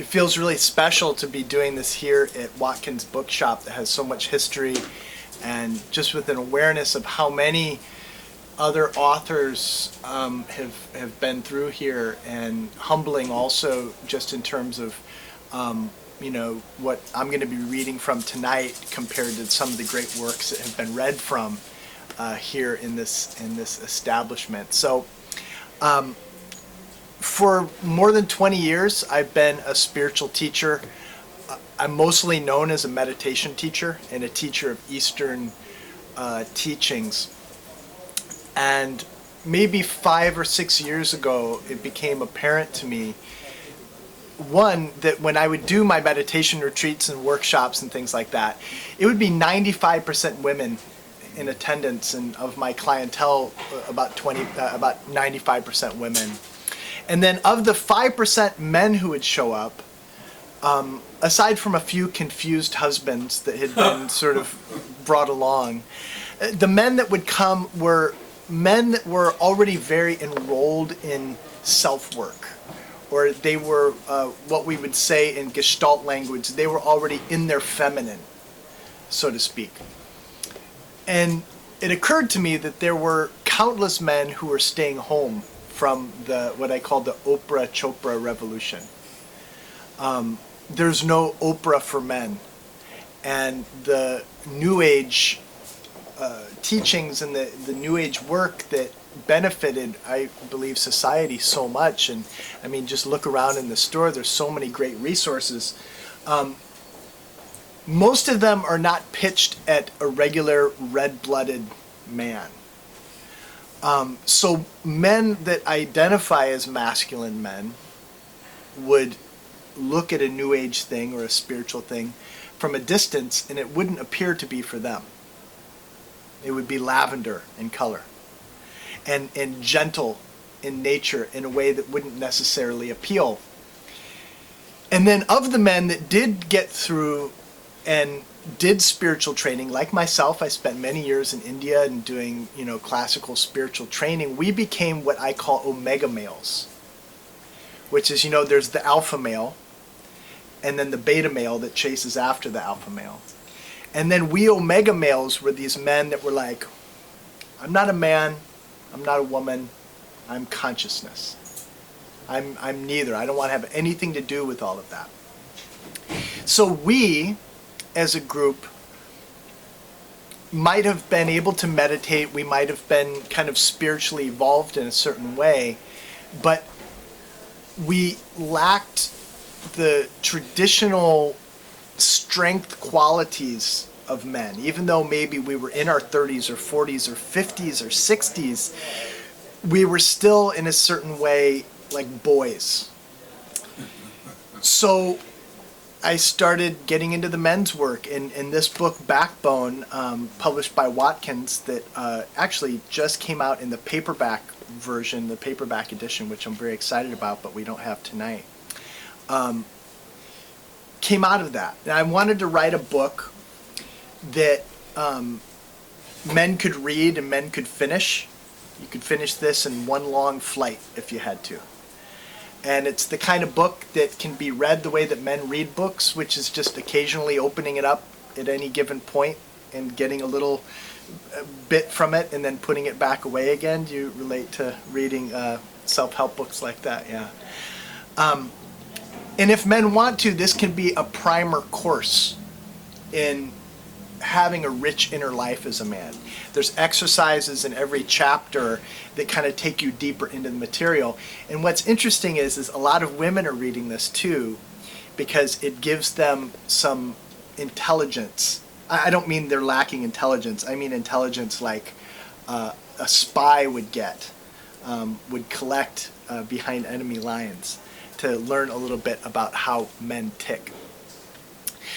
it feels really special to be doing this here at Watkins Bookshop that has so much history, and just with an awareness of how many other authors have been through here, and humbling also just in terms of what I'm going to be reading from tonight compared to some of the great works that have been read from here in this establishment. So for more than 20 years I've been a spiritual teacher. I'm mostly known as a meditation teacher and a teacher of Eastern teachings. And maybe 5 or 6 years ago, it became apparent to me, one, that when I would do my meditation retreats and workshops and things like that, it would be 95% women in attendance, and of my clientele, about 95% women. And then of the 5% men who would show up, aside from a few confused husbands that had been sort of brought along, the men that would come were men that were already very enrolled in self-work, or they were what we would say in Gestalt language, they were already in their feminine, so to speak. And it occurred to me that there were countless men who were staying home from what I call the Oprah Chopra revolution. There's no Oprah for men, and the New Age teachings and the New Age work that benefited, I believe, society so much. And I mean, just look around in the store, there's so many great resources. Most of them are not pitched at a regular red-blooded man. So men that identify as masculine men would look at a New Age thing or a spiritual thing from a distance, and it wouldn't appear to be for them. It would be lavender in color and gentle in nature in a way that wouldn't necessarily appeal. And then of the men that did get through and did spiritual training, like myself, I spent many years in India and doing, classical spiritual training. We became what I call omega males, which is, there's the alpha male and then the beta male that chases after the alpha male. And then we omega males were these men that were like, I'm not a man, I'm not a woman, I'm consciousness. I'm neither. I don't want to have anything to do with all of that. So we, as a group, might have been able to meditate, we might have been kind of spiritually evolved in a certain way, but we lacked the traditional strength qualities of men. Even though maybe we were in our 30s or 40s or 50s or 60s, we were still in a certain way like boys. So I started getting into the men's work, and in this book, Backbone, published by Watkins, that actually just came out in the paperback version, the paperback edition, which I'm very excited about, but we don't have tonight. Came out of that. And I wanted to write a book that men could read and men could finish. You could finish this in one long flight if you had to. And it's the kind of book that can be read the way that men read books, which is just occasionally opening it up at any given point and getting a little bit from it and then putting it back away again. Do you relate to reading self-help books like that? Yeah. And if men want to, this can be a primer course in having a rich inner life as a man. There's exercises in every chapter that kind of take you deeper into the material. And what's interesting is a lot of women are reading this too, because it gives them some intelligence. I don't mean they're lacking intelligence. I mean intelligence like a spy would get, would collect behind enemy lines, to learn a little bit about how men tick.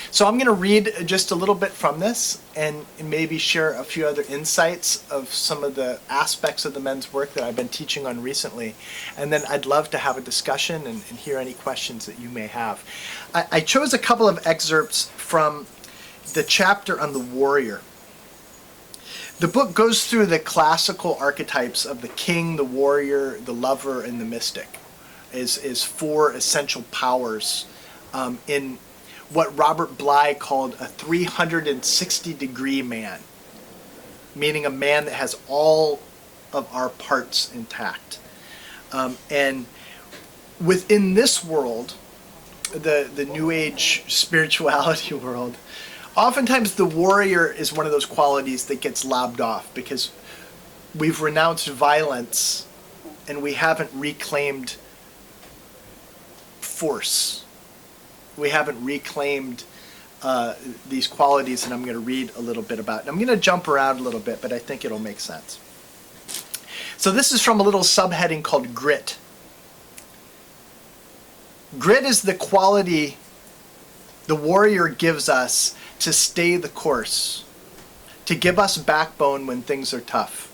So I'm going to read just a little bit from this and maybe share a few other insights of some of the aspects of the men's work that I've been teaching on recently. And then I'd love to have a discussion and hear any questions that you may have. I chose a couple of excerpts from the chapter on the warrior. The book goes through the classical archetypes of the king, the warrior, the lover, and the mystic. Is 4 essential powers in what Robert Bly called a 360-degree man, meaning a man that has all of our parts intact. And within this world, the New Age spirituality world, oftentimes the warrior is one of those qualities that gets lobbed off because we've renounced violence and we haven't reclaimed force. We haven't reclaimed these qualities, and I'm going to read a little bit about it. I'm going to jump around a little bit, but I think it'll make sense. So this is from a little subheading called grit. Grit is the quality the warrior gives us to stay the course, to give us backbone when things are tough.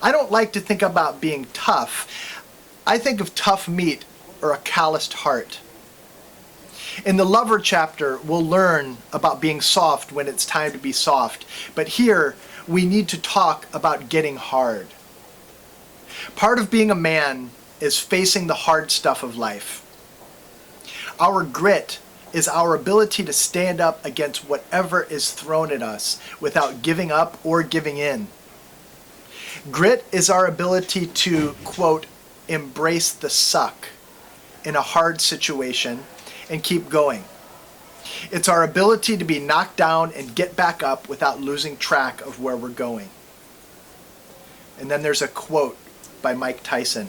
I don't like to think about being tough. I think of tough meat or a calloused heart. In the lover chapter, we'll learn about being soft when it's time to be soft. But here, we need to talk about getting hard. Part of being a man is facing the hard stuff of life. Our grit is our ability to stand up against whatever is thrown at us without giving up or giving in. Grit is our ability to, quote, embrace the suck in a hard situation and keep going. It's our ability to be knocked down and get back up without losing track of where we're going. And then there's a quote by Mike Tyson.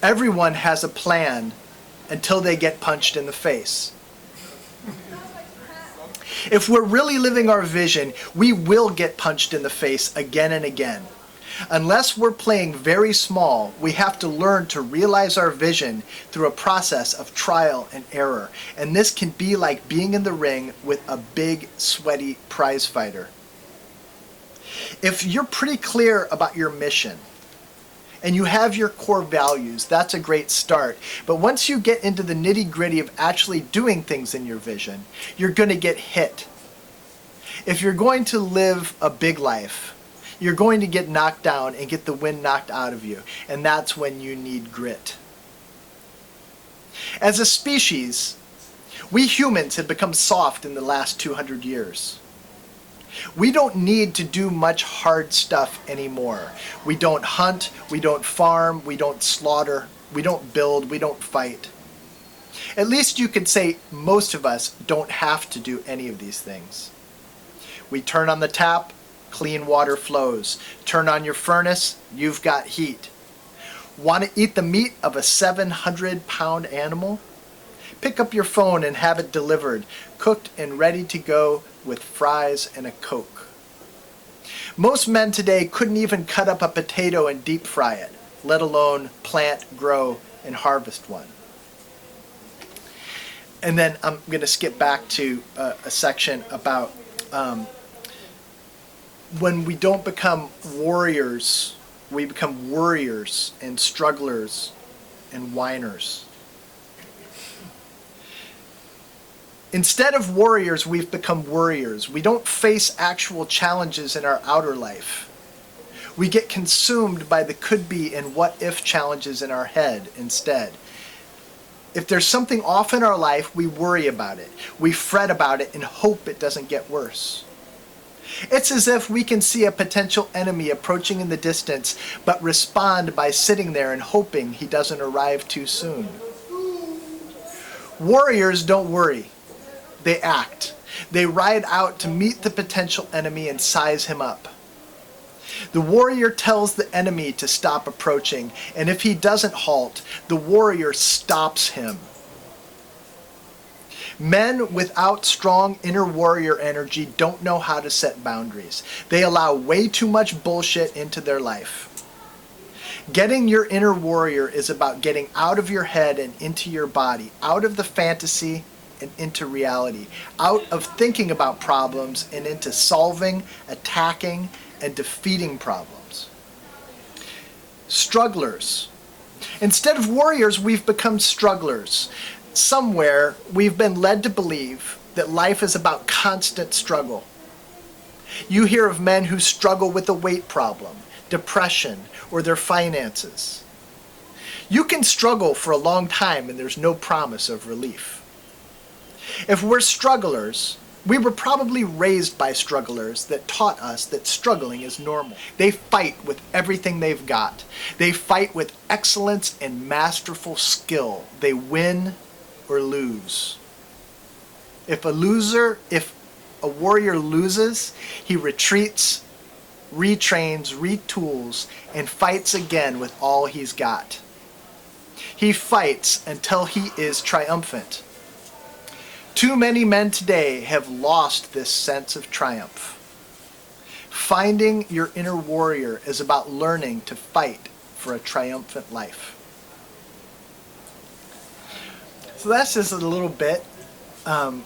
Everyone has a plan until they get punched in the face. If we're really living our vision, we will get punched in the face again and again. Unless we're playing very small, we have to learn to realize our vision through a process of trial and error. And this can be like being in the ring with a big, sweaty prize fighter. If you're pretty clear about your mission, and you have your core values, that's a great start. But once you get into the nitty-gritty of actually doing things in your vision, you're going to get hit. If you're going to live a big life, you're going to get knocked down and get the wind knocked out of you. And that's when you need grit. As a species, we humans have become soft in the last 200 years. We don't need to do much hard stuff anymore. We don't hunt, we don't farm, we don't slaughter, we don't build, we don't fight. At least you could say most of us don't have to do any of these things. We turn on the tap, clean water flows. Turn on your furnace, you've got heat. Want to eat the meat of a 700-pound animal? Pick up your phone and have it delivered, cooked and ready to go with fries and a Coke. Most men today couldn't even cut up a potato and deep fry it, let alone plant, grow, and harvest one. And then I'm going to skip back to a section about when we don't become warriors, we become worriers and strugglers and whiners. Instead of warriors, we've become worriers. We don't face actual challenges in our outer life. We get consumed by the could-be and what-if challenges in our head instead. If there's something off in our life, we worry about it. We fret about it and hope it doesn't get worse. It's as if we can see a potential enemy approaching in the distance, but respond by sitting there and hoping he doesn't arrive too soon. Warriors don't worry. They act. They ride out to meet the potential enemy and size him up. The warrior tells the enemy to stop approaching, and if he doesn't halt, the warrior stops him. Men without strong inner warrior energy don't know how to set boundaries. They allow way too much bullshit into their life. Getting your inner warrior is about getting out of your head and into your body, out of the fantasy and into reality, out of thinking about problems and into solving, attacking, and defeating problems. Strugglers. Instead of warriors, we've become strugglers. Somewhere, we've been led to believe that life is about constant struggle. You hear of men who struggle with a weight problem, depression, or their finances. You can struggle for a long time and there's no promise of relief. If we're strugglers, we were probably raised by strugglers that taught us that struggling is normal. They fight with everything they've got. They fight with excellence and masterful skill. They win or lose. If a warrior loses, he retreats, retrains, retools, and fights again with all he's got. He fights until he is triumphant. Too many men today have lost this sense of triumph. Finding your inner warrior is about learning to fight for a triumphant life. So that's just a little bit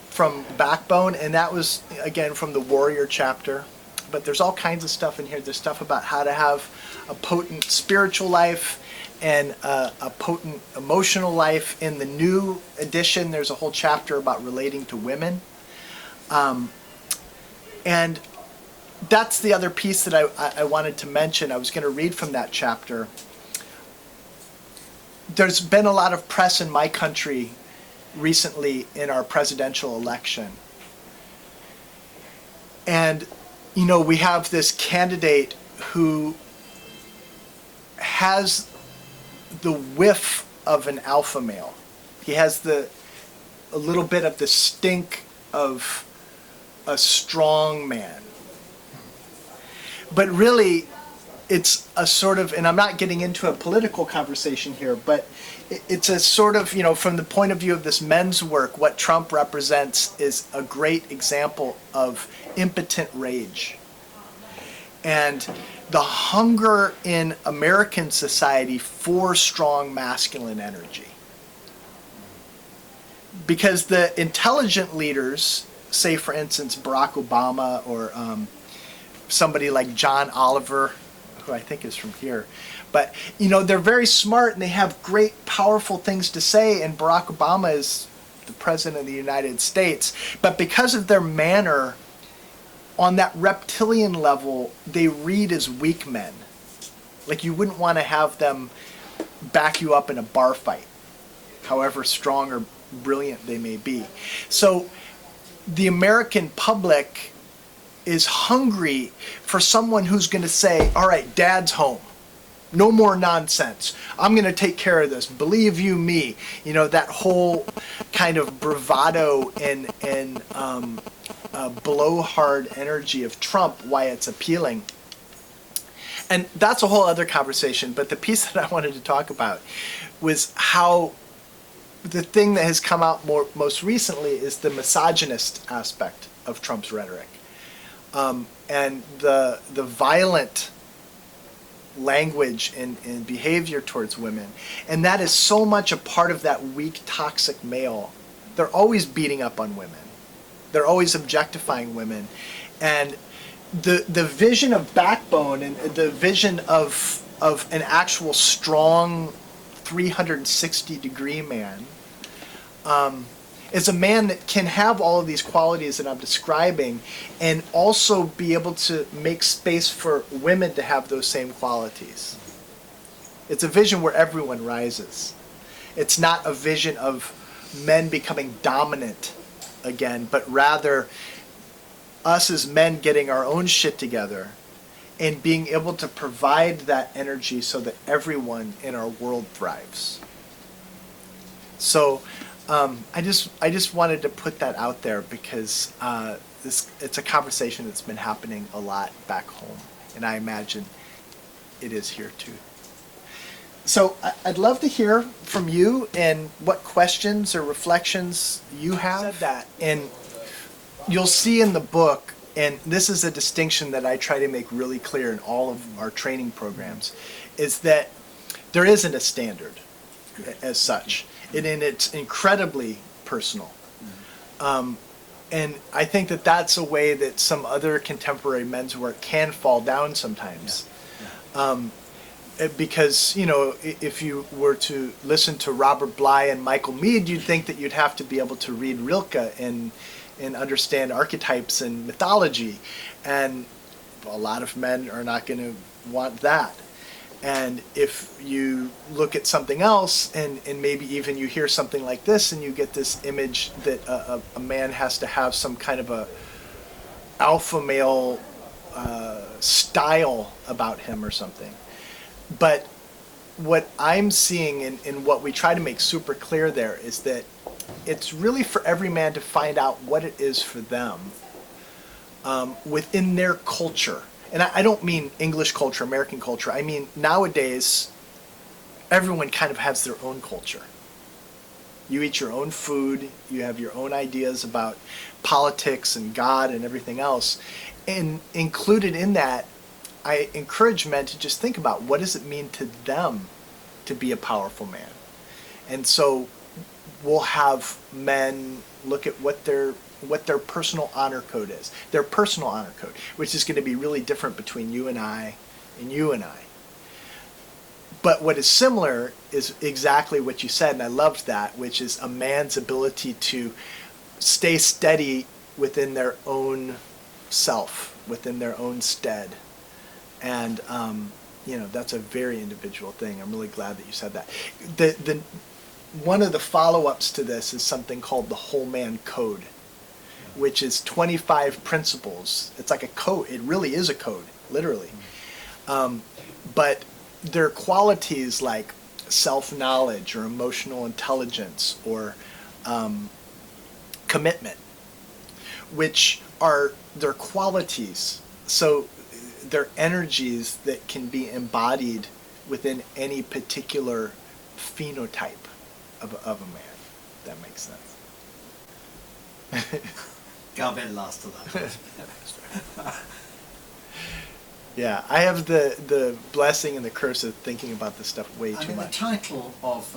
from Backbone, and that was, again, from the Warrior chapter. But there's all kinds of stuff in here. There's stuff about how to have a potent spiritual life and a potent emotional life. In the new edition, there's a whole chapter about relating to women. And that's the other piece that I wanted to mention. I was going to read from that chapter. There's been a lot of press in my country recently in our presidential election. And, you know, we have this candidate who has the whiff of an alpha male. He has a little bit of the stink of a strong man. But really, it's a sort of, and I'm not getting into a political conversation here, but it's a sort of, you know, from the point of view of this men's work, what Trump represents is a great example of impotent rage. And the hunger in American society for strong masculine energy. Because the intelligent leaders, say for instance Barack Obama or somebody like John Oliver, who I think is from here, but you know, they're very smart and they have great powerful things to say, and Barack Obama is the president of the United States, but because of their manner, on that reptilian level, they read as weak men. Like you wouldn't want to have them back you up in a bar fight, however strong or brilliant they may be. So the American public is hungry for someone who's going to say, all right, Dad's home. No more nonsense. I'm going to take care of this. Believe you me. You know, that whole kind of bravado and blowhard energy of Trump, why it's appealing. And that's a whole other conversation. But the piece that I wanted to talk about was how the thing that has come out most recently is the misogynist aspect of Trump's rhetoric. And the violent language and behavior towards women. And that is so much a part of that weak, toxic male. They're always beating up on women. They're always objectifying women. And the vision of Backbone and the vision of an actual strong 360-degree man is a man that can have all of these qualities that I'm describing and also be able to make space for women to have those same qualities. It's a vision where everyone rises. It's not a vision of men becoming dominant again, but rather us as men getting our own shit together and being able to provide that energy so that everyone in our world thrives. So I just wanted to put that out there because it's a conversation that's been happening a lot back home, and I imagine it is here too. So I'd love to hear from you and what questions or reflections you have. Said that, and you'll see in the book, and this is a distinction that I try to make really clear in all of our training programs, is that there isn't a standard as such. And it's incredibly personal. And I think that that's a way that some other contemporary men's work can fall down sometimes. Because, you know, if you were to listen to Robert Bly and Michael Meade, you'd think that you'd have to be able to read Rilke and understand archetypes and mythology. And a lot of men are not going to want that. And if you look at something else, and maybe even you hear something like this, and you get this image that a man has to have some kind of a alpha male style about him or something. But what I'm seeing in what we try to make super clear there is that it's really for every man to find out what it is for them within their culture. And I don't mean English culture, American culture. I mean, nowadays, everyone kind of has their own culture. You eat your own food, you have your own ideas about politics and God and everything else. And included in that, I encourage men to just think about what does it mean to them to be a powerful man. And so we'll have men look at what their personal honor code is. Their personal honor code, which is going to be really different between you and I and you and I. But what is similar is exactly what you said, and I loved that, which is a man's ability to stay steady within their own self, within their own stead. And, that's a very individual thing. I'm really glad that you said that. One of the follow-ups to this is something called the Whole Man Code, which is 25 principles. It's like a code. It really is a code, literally. But there are qualities like self-knowledge or emotional intelligence or commitment, which are their qualities. So they're energies that can be embodied within any particular phenotype of a man. If that makes sense. Got a bit lost to that. Yeah, I have the blessing and the curse of thinking about this stuff way too much. The title of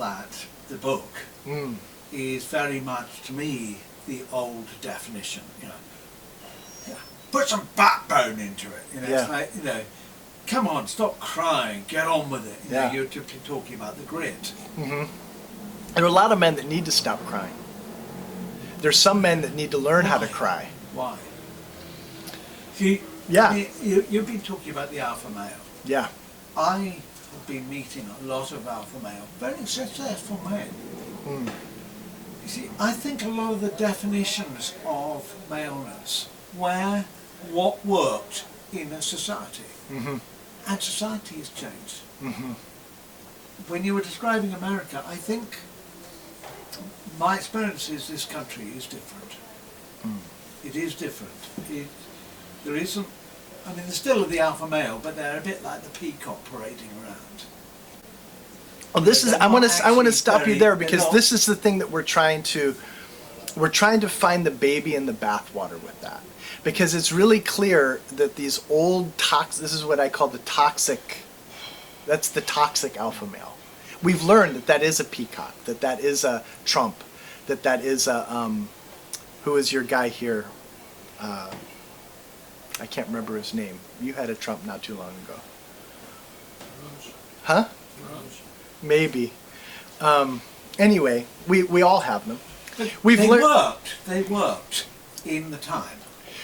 the book, is very much, to me, the old definition. Put some backbone into it. It's like, come on, stop crying, get on with it. You're talking about the grit. Mm-hmm. There are a lot of men that need to stop crying. There's some men that need to learn how to cry. Why? See, you've been talking about the alpha male. Yeah. I have been meeting a lot of alpha male, very successful men. Mm. You see, I think a lot of the definitions of maleness were what worked in a society. Mm-hmm. And society has changed. Mm-hmm. When you were describing America, I think my experience is this country is different. Mm. It is different. There isn't, there's still the alpha male, but they're a bit like the peacock parading around. Well, I want to stop you there, because this is the thing that we're trying to find the baby in the bathwater with that. Because it's really clear that these old this is what I call that's the toxic alpha male. We've learned that is a peacock, that is a Trump, that is a, who is your guy here? I can't remember his name. You had a Trump not too long ago. Huh? Maybe. Anyway, we all have them. They worked in the time.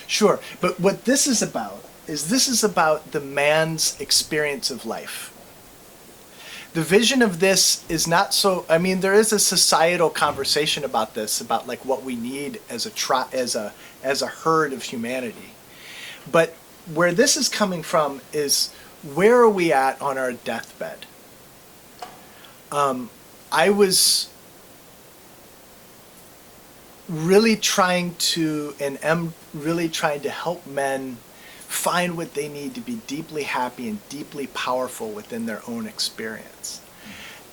Sure, but what this is about the man's experience of life. The vision of this is not so. There is a societal conversation about this, about like what we need as a herd of humanity. But where this is coming from is, where are we at on our deathbed? I was really trying to, and am really trying to help men find what they need to be deeply happy and deeply powerful within their own experience.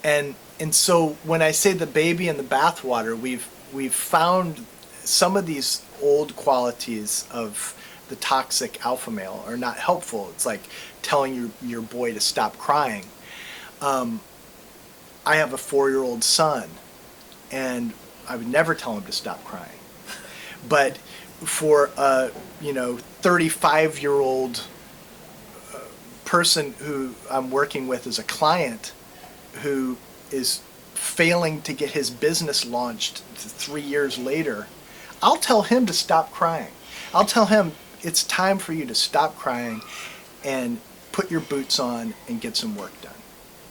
And so when I say the baby in the bathwater, we've found some of these old qualities of the toxic alpha male are not helpful. It's like telling your boy to stop crying. I have a 4-year-old son, and I would never tell him to stop crying. But for a 35-year-old person who I'm working with as a client, who is failing to get his business launched 3 years later, I'll tell him to stop crying. I'll tell him it's time for you to stop crying and put your boots on and get some work done.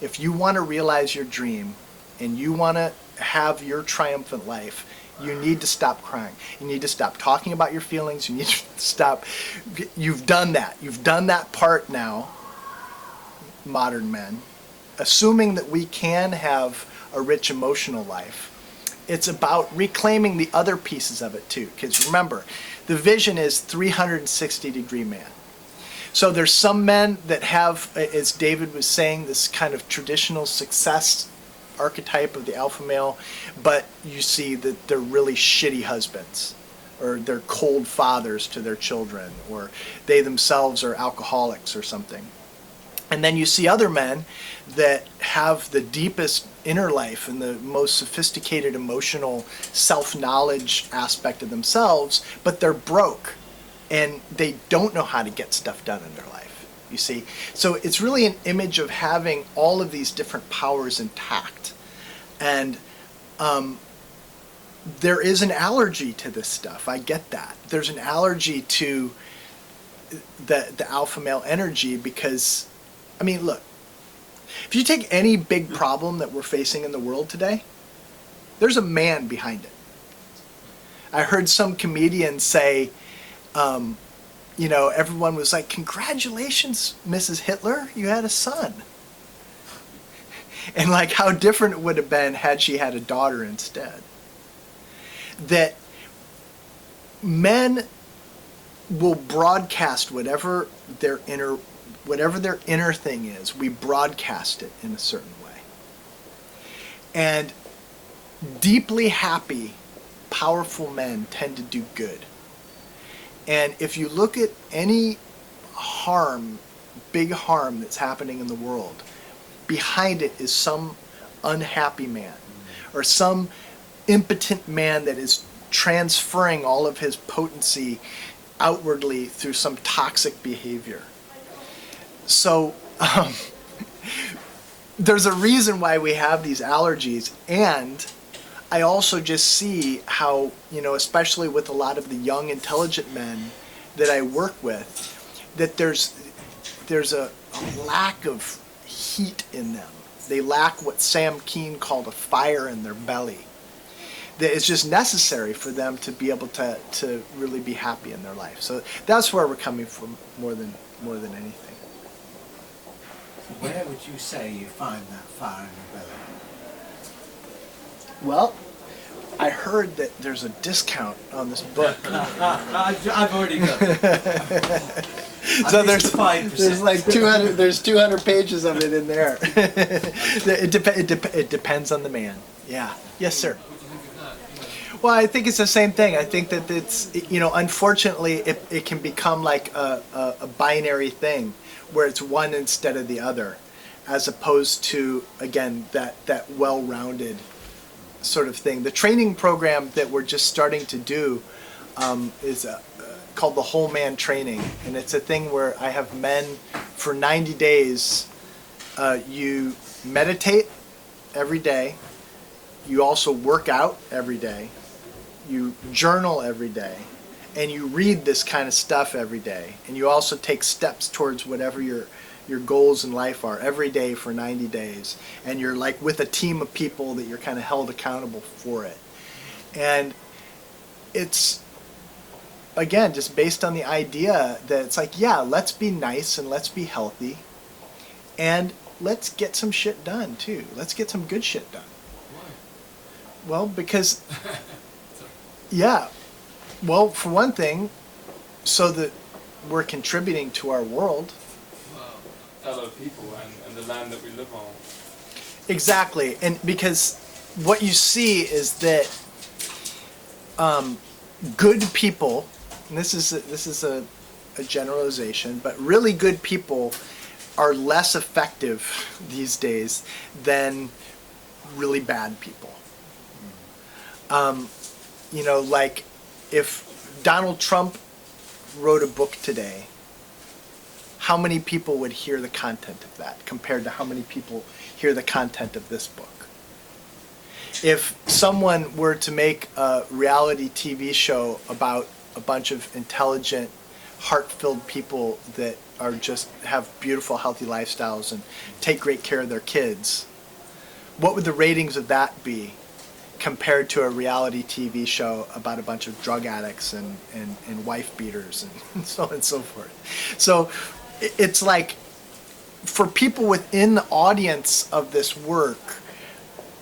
if you want to realize your dream and you want to have your triumphant life, you need to stop crying. You need to stop talking about your feelings. You need to stop. You've done that. You've done that part now, modern men. Assuming that we can have a rich emotional life, it's about reclaiming the other pieces of it too. Because remember, the vision is 360-degree man. So there's some men that have, as David was saying, this kind of traditional success archetype of the alpha male, but you see that they're really shitty husbands, or they're cold fathers to their children, or they themselves are alcoholics or something. And then you see other men that have the deepest inner life and the most sophisticated emotional self-knowledge aspect of themselves, but they're broke and they don't know how to get stuff done in their life, you see. So it's really an image of having all of these different powers intact. And there is an allergy to this stuff. I get that. There's an allergy to the alpha male energy because, I mean, look, if you take any big problem that we're facing in the world today, there's a man behind it. I heard some comedian say, everyone was like, "Congratulations, Mrs. Hitler, you had a son." And like how different it would have been had she had a daughter instead. That men will broadcast whatever their inner thing is. We broadcast it in a certain way. And deeply happy, powerful men tend to do good. And if you look at any big harm that's happening in the world, behind it is some unhappy man or some impotent man that is transferring all of his potency outwardly through some toxic behavior. So there's a reason why we have these allergies. And I also just see how, especially with a lot of the young, intelligent men that I work with, that there's a lack of heat in them. They lack what Sam Keen called a fire in their belly. That is just necessary for them to be able to really be happy in their life. So that's where we're coming from more than anything. Where would you say you find that fire in your belly? Well, I heard that there's a discount on this book. I've already got it. So there's like 200. There's 200 pages of it in there. It depends on the man. Yeah. Yes, sir. Well, I think it's the same thing. I think that it's, unfortunately, it can become like a binary thing where it's one instead of the other, as opposed to, again, that well-rounded sort of thing. The training program that we're just starting to do is called the Whole Man Training, and it's a thing where I have men for 90 days. You meditate every day. You also work out every day. You journal every day, and you read this kind of stuff every day. And you also take steps towards whatever your goals in life are every day for 90 days. And you're like with a team of people that you're kind of held accountable for it. And it's, again, just based on the idea that it's like, yeah, let's be nice and let's be healthy. And let's get some shit done, too. Let's get some good shit done. Why? Well, because... Yeah. Well, for one thing, so that we're contributing to our world. Fellow people and the land that we live on. Exactly. And because what you see is that good people, and this is a generalization, but really good people are less effective these days than really bad people. Like if Donald Trump wrote a book today, how many people would hear the content of that compared to how many people hear the content of this book? If someone were to make a reality TV show about a bunch of intelligent, heart-filled people that are just have beautiful, healthy lifestyles and take great care of their kids, what would the ratings of that be compared to a reality TV show about a bunch of drug addicts and wife beaters and so on and so forth? So it's like, for people within the audience of this work,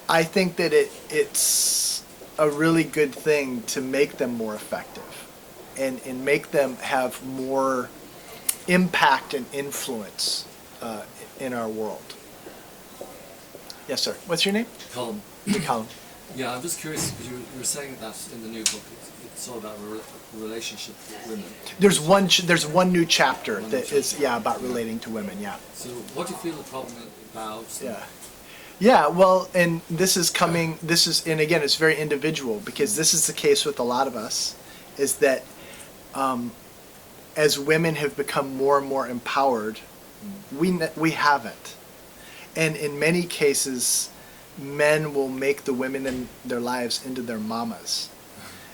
I think that it's a really good thing to make them more effective and make them have more impact and influence in our world. Yes, sir. What's your name? Colin. Colin. Yeah, I'm just curious, because you were saying that in the new book, it's all about relationship with women. There's one new chapter that is about relating to women. Yeah. So what do you feel the problem about? Yeah, well, and and again, it's very individual, because this is the case with a lot of us, is that as women have become more and more empowered, we haven't. And in many cases, men will make the women in their lives into their mamas.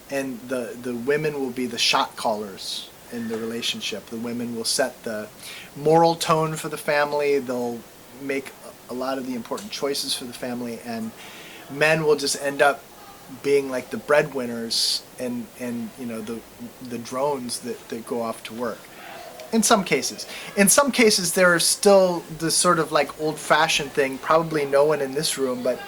And the women will be the shot callers in the relationship. The women will set the moral tone for the family. They'll make a lot of the important choices for the family. And men will just end up being like the breadwinners and the drones that go off to work. In some cases. In some cases, there are still the sort of like old-fashioned thing, probably no one in this room, but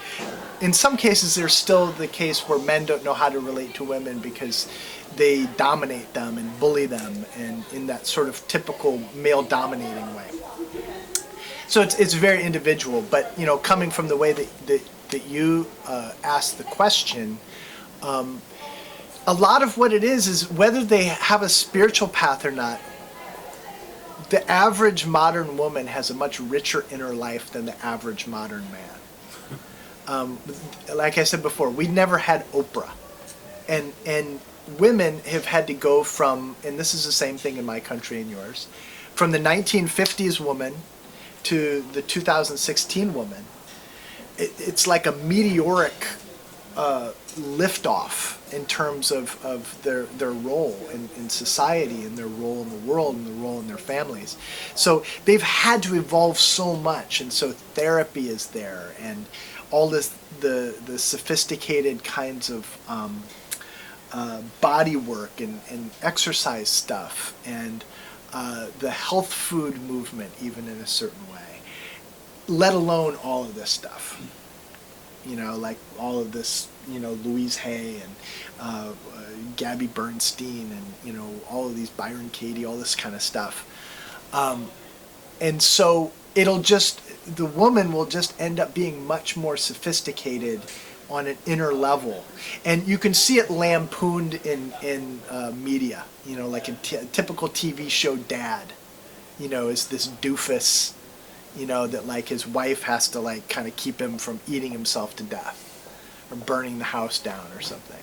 in some cases there's still the case where men don't know how to relate to women because they dominate them and bully them, and in that sort of typical male-dominating way. So it's very individual, but coming from the way that you asked the question, a lot of what it is whether they have a spiritual path or not. The average modern woman has a much richer inner life than the average modern man. Like I said before, we never had Oprah. And women have had to go from, and this is the same thing in my country and yours, from the 1950s woman to the 2016 woman. It's like a meteoric liftoff in terms of their role in society and their role in the world and the role in their families. So they've had to evolve so much, and so therapy is there, and all the sophisticated kinds of body work and exercise stuff, and the health food movement, even in a certain way, let alone all of this stuff. Like all of this, Louise Hay and Gabby Bernstein and, all of these Byron Katie, all this kind of stuff. And so the woman will just end up being much more sophisticated on an inner level. And you can see it lampooned in media, like a typical TV show dad, is this doofus, that like his wife has to like kind of keep him from eating himself to death or burning the house down or something.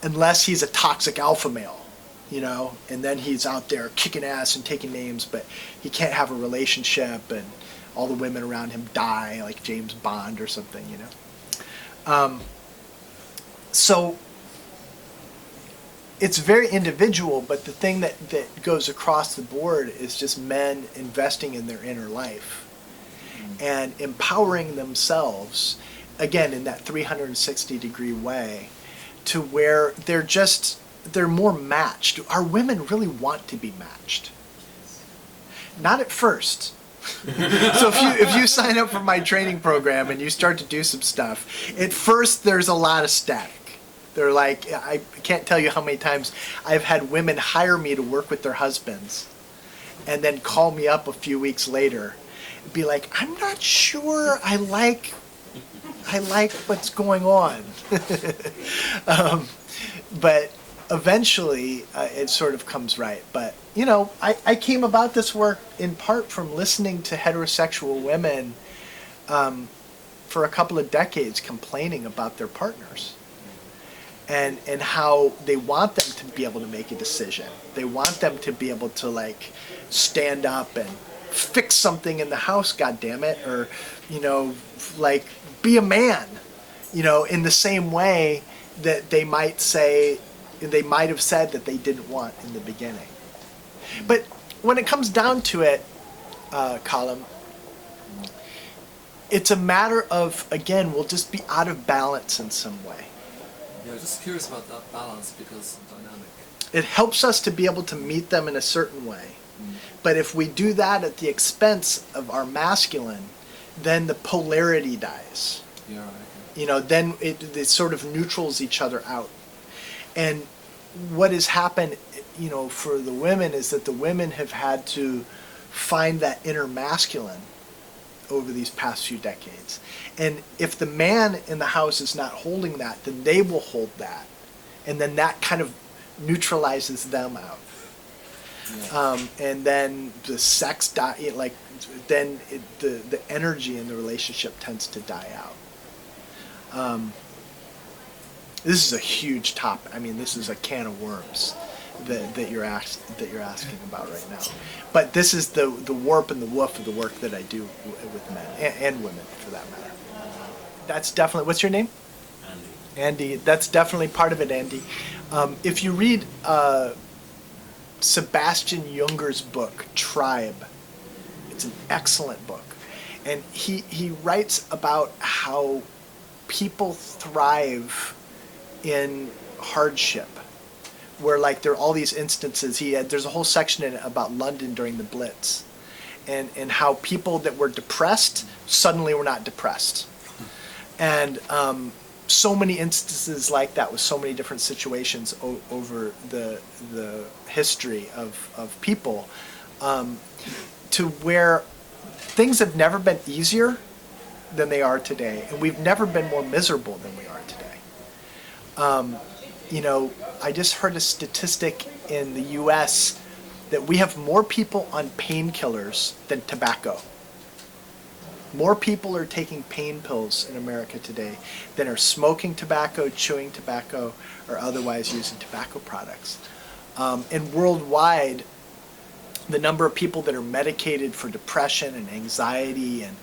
Unless he's a toxic alpha male, and then he's out there kicking ass and taking names, but he can't have a relationship and all the women around him die like James Bond or something, So it's very individual, but the thing that goes across the board is just men investing in their inner life and empowering themselves, again, in that 360-degree way, to where they're more matched. Our women really want to be matched. Not at first. So if you sign up for my training program and you start to do some stuff, at first there's a lot of static. They're like, I can't tell you how many times I've had women hire me to work with their husbands and then call me up a few weeks later and be like, I'm not sure I like what's going on. But eventually it sort of comes right. But, I came about this work in part from listening to heterosexual women for a couple of decades complaining about their partners. And how they want them to be able to make a decision. They want them to be able to like stand up and fix something in the house, goddammit, or like be a man, in the same way that they might have said that they didn't want in the beginning. But when it comes down to it, Colin, it's a matter of, again, we'll just be out of balance in some way. Yeah, just curious about that balance because dynamic. It helps us to be able to meet them in a certain way. But if we do that at the expense of our masculine, then the polarity dies. Yeah, right. Okay. You know, then it sort of neutrals each other out. And what has happened, you know, for the women is that the women have had to find that inner masculine over these past few decades. And if the man in the house is not holding that, then they will hold that. And then that kind of neutralizes them out. Yeah. And then the sex the energy in the relationship tends to die out. This is a huge topic. I mean, this is a can of worms that you're asking about right now. But this is the warp and the woof of the work that I do with men and women, for that matter. That's definitely. What's your name? Andy. That's definitely part of it, Andy. If you read Sebastian Junger's book, Tribe, it's an excellent book. And he writes about how people thrive in hardship, where like there are all these instances. There's a whole section in it about London during the Blitz, and how people that were depressed suddenly were not depressed. And so many instances like that with so many different situations over the history of people, to where things have never been easier than they are today, and we've never been more miserable than we are today. You know, I just heard a statistic in the U.S. that we have more people on painkillers than tobacco. More people are taking pain pills in America today than are smoking tobacco, chewing tobacco, or otherwise using tobacco products. And worldwide, the number of people that are medicated for depression and anxiety and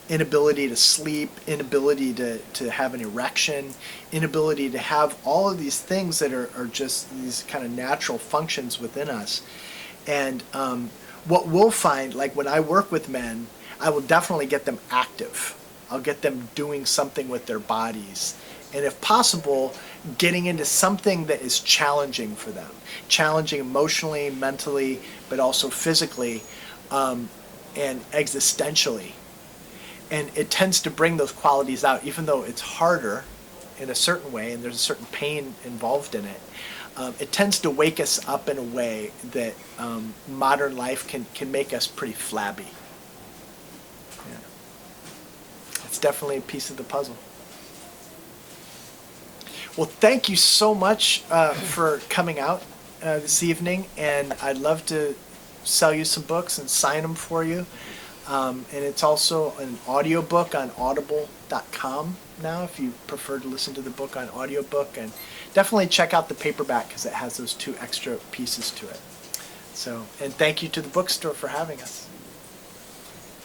inability to sleep, inability to have an erection, inability to have all of these things that are just these kind of natural functions within us. And what we'll find, like when I work with men, I will definitely get them active. I'll get them doing something with their bodies. And if possible, getting into something that is challenging for them. Challenging emotionally, mentally, but also physically, and existentially. And it tends to bring those qualities out, even though it's harder in a certain way, and there's a certain pain involved in it. It tends to wake us up in a way that modern life can make us pretty flabby. Yeah. It's definitely a piece of the puzzle. Well, thank you so much for coming out this evening, and I'd love to sell you some books and sign them for you. And it's also an audiobook on audible.com now if you prefer to listen to the book on audiobook. And definitely check out the paperback because it has those 2 extra pieces to it. So, and thank you to the bookstore for having us.